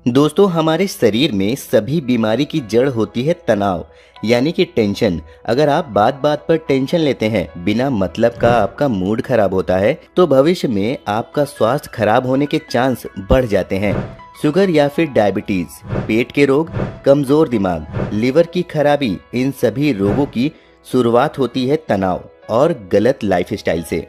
दोस्तों, हमारे शरीर में सभी बीमारी की जड़ होती है तनाव, यानी कि टेंशन। अगर आप बात बात पर टेंशन लेते हैं, बिना मतलब का आपका मूड खराब होता है, तो भविष्य में आपका स्वास्थ्य खराब होने के चांस बढ़ जाते हैं। शुगर या फिर डायबिटीज, पेट के रोग, कमजोर दिमाग, लिवर की खराबी, इन सभी रोगों की शुरुआत होती है तनाव और गलत लाइफस्टाइल से।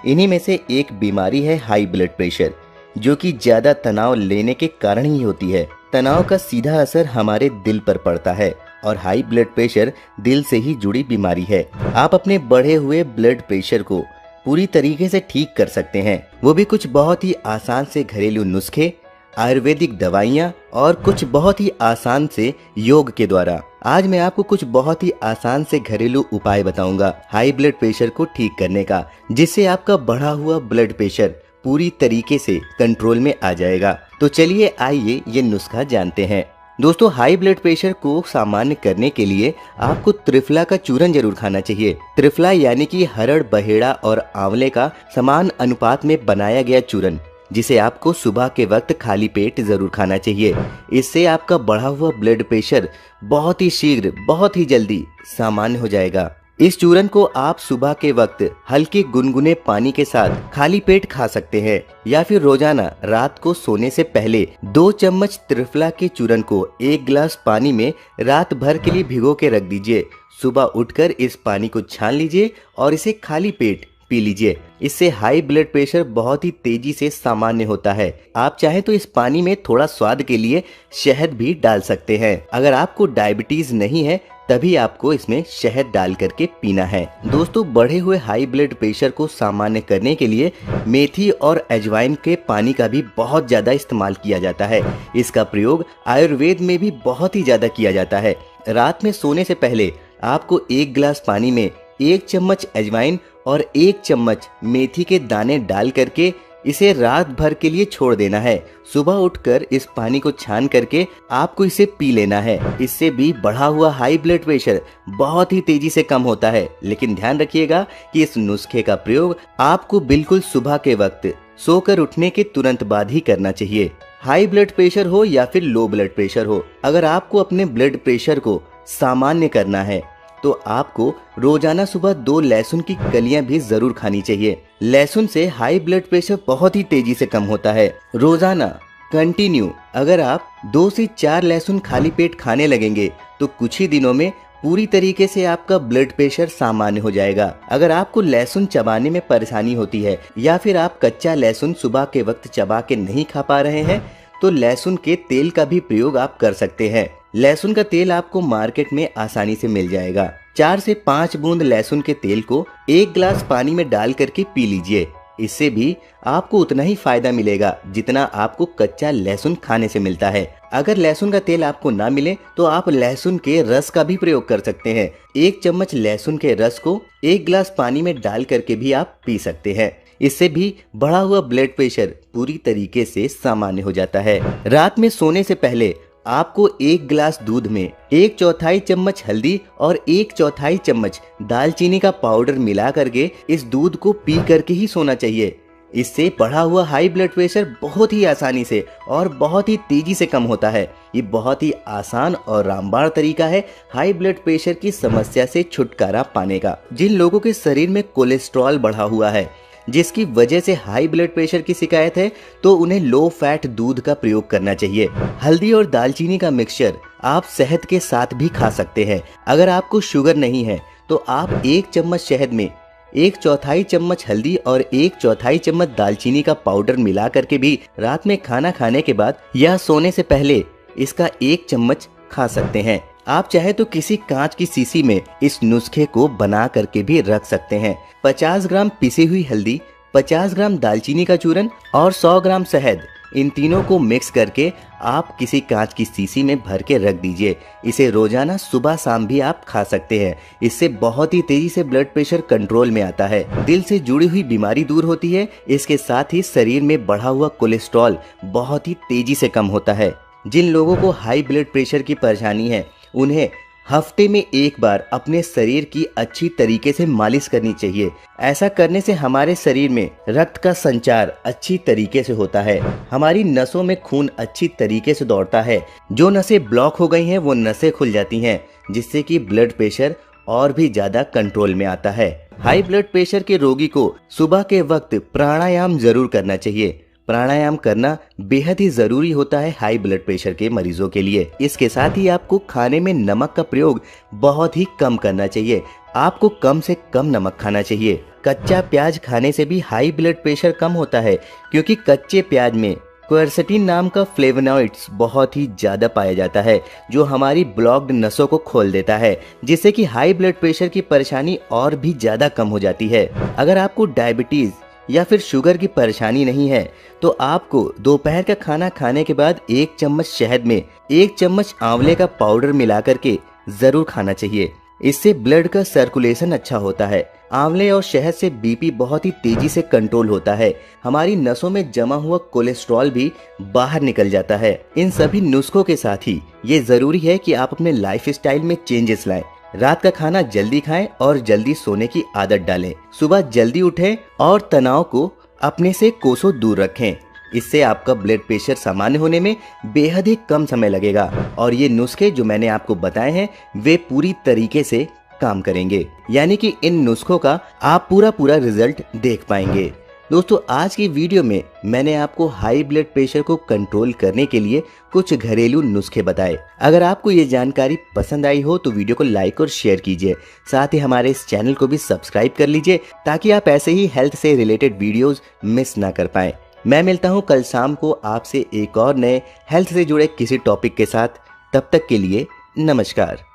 इन्हीं में से एक बीमारी है हाई ब्लड प्रेशर, जो कि ज्यादा तनाव लेने के कारण ही होती है। तनाव का सीधा असर हमारे दिल पर पड़ता है और हाई ब्लड प्रेशर दिल से ही जुड़ी बीमारी है। आप अपने बढ़े हुए ब्लड प्रेशर को पूरी तरीके से ठीक कर सकते हैं, वो भी कुछ बहुत ही आसान से घरेलू नुस्खे, आयुर्वेदिक दवाइयाँ और कुछ बहुत ही आसान से योग के द्वारा। आज मैं आपको कुछ बहुत ही आसान से घरेलू उपाय बताऊंगा हाई ब्लड प्रेशर को ठीक करने का, जिससे आपका बढ़ा हुआ ब्लड प्रेशर पूरी तरीके से कंट्रोल में आ जाएगा। तो चलिए आइए ये नुस्खा जानते हैं। दोस्तों, हाई ब्लड प्रेशर को सामान्य करने के लिए आपको त्रिफला का चूरन जरूर खाना चाहिए। त्रिफला यानी कि हरड़, बहेड़ा और आंवले का समान अनुपात में बनाया गया चूरन, जिसे आपको सुबह के वक्त खाली पेट जरूर खाना चाहिए। इससे आपका बढ़ा हुआ ब्लड प्रेशर बहुत ही शीघ्र, बहुत ही जल्दी सामान्य हो जाएगा। इस चूरन को आप सुबह के वक्त हल्के गुनगुने पानी के साथ खाली पेट खा सकते हैं, या फिर रोजाना रात को सोने से पहले 2 चम्मच त्रिफला के चूरन को 1 गिलास पानी में रात भर के लिए भिगो के रख दीजिए। सुबह उठकर इस पानी को छान लीजिए और इसे खाली पेट पी लीजिए। इससे हाई ब्लड प्रेशर बहुत ही तेजी से सामान्य होता है। आप चाहें तो इस पानी में थोड़ा स्वाद के लिए शहद भी डाल सकते हैं। अगर आपको डायबिटीज नहीं है, तभी आपको इसमें शहद डाल करके पीना है। दोस्तों, बढ़े हुए हाई ब्लड प्रेशर को सामान्य करने के लिए मेथी और अजवाइन के पानी का भी बहुत ज्यादा इस्तेमाल किया जाता है। इसका प्रयोग आयुर्वेद में भी बहुत ही ज्यादा किया जाता है। रात में सोने से पहले आपको 1 गिलास पानी में 1 चम्मच अजवाइन और 1 चम्मच मेथी के दाने डाल करके इसे रात भर के लिए छोड़ देना है। सुबह उठकर इस पानी को छान करके आपको इसे पी लेना है। इससे भी बढ़ा हुआ हाई ब्लड प्रेशर बहुत ही तेजी से कम होता है। लेकिन ध्यान रखिएगा कि इस नुस्खे का प्रयोग आपको बिल्कुल सुबह के वक्त सोकर उठने के तुरंत बाद ही करना चाहिए। हाई ब्लड प्रेशर हो या फिर लो ब्लड प्रेशर हो, अगर आपको अपने ब्लड प्रेशर को सामान्य करना है तो आपको रोजाना सुबह 2 लहसुन की कलियां भी जरूर खानी चाहिए। लहसुन से हाई ब्लड प्रेशर बहुत ही तेजी से कम होता है। रोजाना कंटिन्यू अगर आप 2 से 4 लहसुन खाली पेट खाने लगेंगे तो कुछ ही दिनों में पूरी तरीके से आपका ब्लड प्रेशर सामान्य हो जाएगा। अगर आपको लहसुन चबाने में परेशानी होती है या फिर आप कच्चा लहसुन सुबह के वक्त चबा के नहीं खा पा रहे हैं, तो लहसुन के तेल का भी प्रयोग आप कर सकते हैं। लहसुन का तेल आपको मार्केट में आसानी से मिल जाएगा। 4 से 5 बूंद लहसुन के तेल को 1 गिलास पानी में डाल करके पी लीजिए। इससे भी आपको उतना ही फायदा मिलेगा जितना आपको कच्चा लहसुन खाने से मिलता है। अगर लहसुन का तेल आपको ना मिले तो आप लहसुन के रस का भी प्रयोग कर सकते हैं। 1 चम्मच लहसुन के रस को 1 गिलास पानी में डाल करके भी आप पी सकते हैं। इससे भी बढ़ा हुआ ब्लड प्रेशर पूरी तरीके से सामान्य हो जाता है। रात में सोने से पहले आपको 1 गिलास दूध में 1/4 चम्मच हल्दी और 1/4 चम्मच दालचीनी का पाउडर मिला करके इस दूध को पी करके ही सोना चाहिए। इससे बढ़ा हुआ हाई ब्लड प्रेशर बहुत ही आसानी से और बहुत ही तेजी से कम होता है। ये बहुत ही आसान और रामबाण तरीका है हाई ब्लड प्रेशर की समस्या से छुटकारा पाने का। जिन लोगों के शरीर में कोलेस्ट्रॉल बढ़ा हुआ है, जिसकी वजह से हाई ब्लड प्रेशर की शिकायत है, तो उन्हें लो फैट दूध का प्रयोग करना चाहिए। हल्दी और दालचीनी का मिक्सचर आप शहद के साथ भी खा सकते हैं। अगर आपको शुगर नहीं है तो आप 1 चम्मच शहद में 1/4 चम्मच हल्दी और 1/4 चम्मच दालचीनी का पाउडर मिला करके भी रात में खाना खाने के बाद या सोने से पहले इसका 1 चम्मच खा सकते हैं। आप चाहे तो किसी कांच की शीशी में इस नुस्खे को बना करके भी रख सकते हैं। 50 ग्राम पिसी हुई हल्दी, 50 ग्राम दालचीनी का चूरन और 100 ग्राम शहद, इन तीनों को मिक्स करके आप किसी कांच की शीशी में भर के रख दीजिए। इसे रोजाना सुबह शाम भी आप खा सकते हैं। इससे बहुत ही तेजी से ब्लड प्रेशर कंट्रोल में आता है। दिल से जुड़ी हुई बीमारी दूर होती है। इसके साथ ही शरीर में बढ़ा हुआ कोलेस्ट्रॉल बहुत ही तेजी से कम होता है। जिन लोगों को हाई ब्लड प्रेशर की परेशानी है, उन्हें हफ्ते में एक बार अपने शरीर की अच्छी तरीके से मालिश करनी चाहिए। ऐसा करने से हमारे शरीर में रक्त का संचार अच्छी तरीके से होता है, हमारी नसों में खून अच्छी तरीके से दौड़ता है। जो नसें ब्लॉक हो गई हैं वो नसें खुल जाती हैं, जिससे कि ब्लड प्रेशर और भी ज्यादा कंट्रोल में आता है। हाई ब्लड प्रेशर के रोगी को सुबह के वक्त प्राणायाम जरूर करना चाहिए। प्राणायाम करना बेहद ही जरूरी होता है हाई ब्लड प्रेशर के मरीजों के लिए। इसके साथ ही आपको खाने में नमक का प्रयोग बहुत ही कम करना चाहिए। आपको कम से कम नमक खाना चाहिए। कच्चा प्याज खाने से भी हाई ब्लड प्रेशर कम होता है, क्योंकि कच्चे प्याज में क्वेरसेटिन नाम का फ्लेवोनॉइड्स बहुत ही ज्यादा पाया जाता है, जो हमारी ब्लॉक्ड नसों को खोल देता है, जिससे कि हाई ब्लड प्रेशर की परेशानी और भी ज्यादा कम हो जाती है। अगर आपको डायबिटीज या फिर शुगर की परेशानी नहीं है तो आपको दोपहर का खाना खाने के बाद 1 चम्मच शहद में 1 चम्मच आंवले का पाउडर मिला करके जरूर खाना चाहिए। इससे ब्लड का सर्कुलेशन अच्छा होता है। आंवले और शहद से बीपी बहुत ही तेजी से कंट्रोल होता है। हमारी नसों में जमा हुआ कोलेस्ट्रॉल भी बाहर निकल जाता है। इन सभी नुस्खों के साथ ही ये जरूरी है कि आप अपने लाइफ स्टाइल में चेंजेस लाएं। रात का खाना जल्दी खाएं और जल्दी सोने की आदत डालें। सुबह जल्दी उठें और तनाव को अपने से कोसों दूर रखें। इससे आपका ब्लड प्रेशर सामान्य होने में बेहद ही कम समय लगेगा और ये नुस्खे जो मैंने आपको बताए हैं वे पूरी तरीके से काम करेंगे, यानी कि इन नुस्खों का आप पूरा रिजल्ट देख पाएंगे। दोस्तों, आज की वीडियो में मैंने आपको हाई ब्लड प्रेशर को कंट्रोल करने के लिए कुछ घरेलू नुस्खे बताए। अगर आपको ये जानकारी पसंद आई हो तो वीडियो को लाइक और शेयर कीजिए। साथ ही हमारे इस चैनल को भी सब्सक्राइब कर लीजिए, ताकि आप ऐसे ही हेल्थ से रिलेटेड वीडियोस मिस ना कर पाएं। मैं मिलता हूँ कल शाम को आपसे एक और नए हेल्थ से जुड़े किसी टॉपिक के साथ। तब तक के लिए नमस्कार।